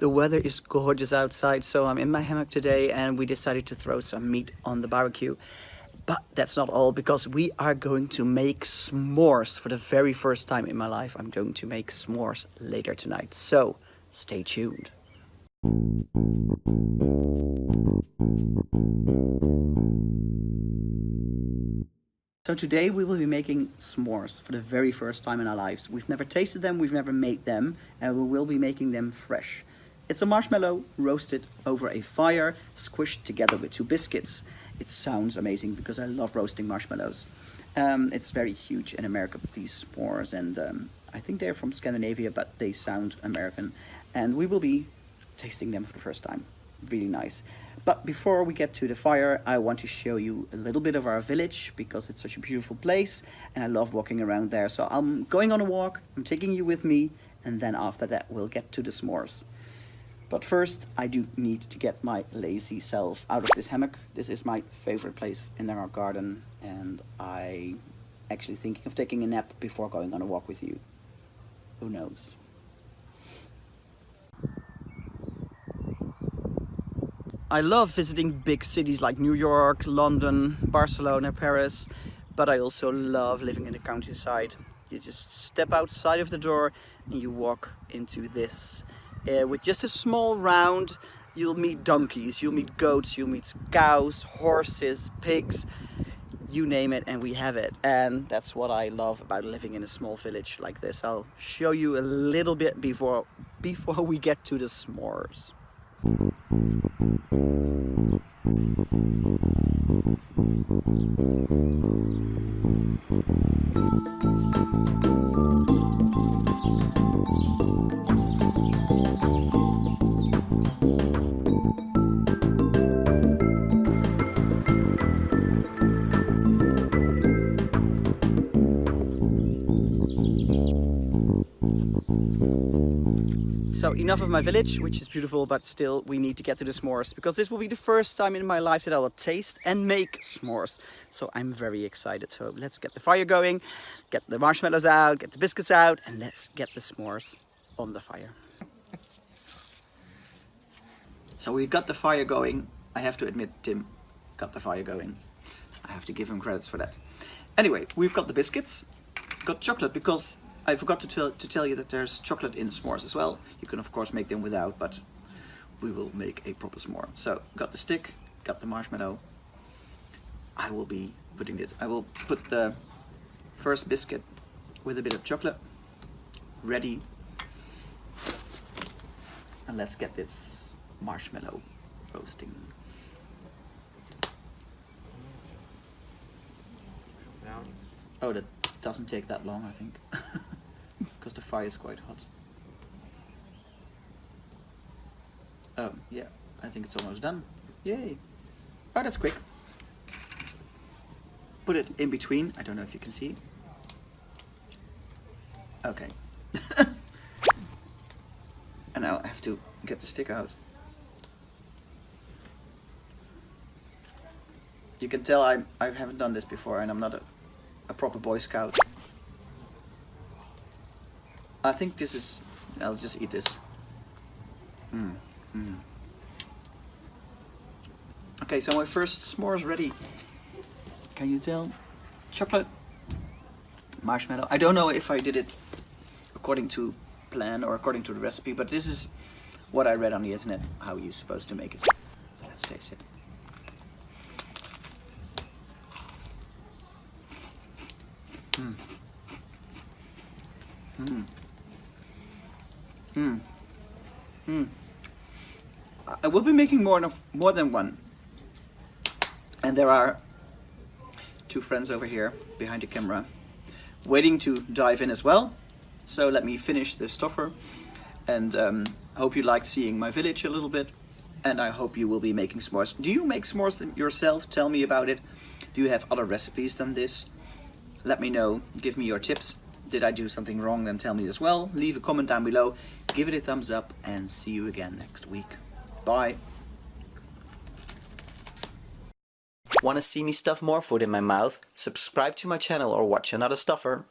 The weather is gorgeous outside, so I'm in my hammock today and we decided to throw some meat on the barbecue. But that's not all, because we are going to make s'mores for the very first time in my life. I'm going to make s'mores later tonight, so stay tuned. So today we will be making s'mores for the very first time in our lives. We've never tasted them, we've never made them, and we will be making them fresh. It's a marshmallow roasted over a fire, squished together with 2 biscuits. It sounds amazing because I love roasting marshmallows. It's very huge in America, these s'mores, and I think they're from Scandinavia, but they sound American. And we will be tasting them for the first time. Really nice. But before we get to the fire, I want to show you a little bit of our village, because it's such a beautiful place and I love walking around there. So I'm going on a walk, I'm taking you with me, and then after that we'll get to the s'mores. But first, I do need to get my lazy self out of this hammock. This is my favorite place in our garden, and I'm actually thinking of taking a nap before going on a walk with you. Who knows? I love visiting big cities like New York, London, Barcelona, Paris, but I also love living in the countryside. You just step outside of the door and you walk into this. With just a small round, you'll meet donkeys, you'll meet goats, you'll meet cows, horses, pigs, you name it, and we have it. And that's what I love about living in a small village like this. I'll show you a little bit before we get to the s'mores. So enough of my village, which is beautiful, but still we need to get to the s'mores, because this will be the first time in my life that I will taste and make s'mores. So I'm very excited. So let's get the fire going, get the marshmallows out, get the biscuits out, and let's get the s'mores on the fire. So we got the fire going. I have to admit, Tim got the fire going. I have to give him credits for that. Anyway, we've got the biscuits, got chocolate, because I forgot to tell you that there's chocolate in s'mores as well. You can of course make them without, but we will make a proper s'more. So got the stick, got the marshmallow. I will be putting this. I will put the first biscuit with a bit of chocolate ready. And let's get this marshmallow roasting. Oh, that doesn't take that long, I think. Because the fire is quite hot. Oh, yeah, I think it's almost done. Yay! Oh, that's quick. Put it in between. I don't know if you can see. Okay. And now I have to get the stick out. You can tell I haven't done this before, and I'm not a proper Boy Scout. I think this is, I'll just eat this. Okay, so my first s'more is ready. Can you tell? Chocolate, marshmallow. I don't know if I did it according to plan or according to the recipe, but this is what I read on the internet, how you're supposed to make it. Let's taste it. I will be making more than one, and there are 2 friends over here behind the camera waiting to dive in as well. So let me finish the STUFR, and I hope you liked seeing my village a little bit, and I hope you will be making s'mores. Do you make s'mores yourself? Tell me about it. Do you have other recipes than this? Let me know, give me your tips. Did I do something wrong? Then tell me as well. Leave a comment down below, give it a thumbs up, and see you again next week. Bye. Want to see me stuff more food in my mouth? Subscribe to my channel or watch another STUFR.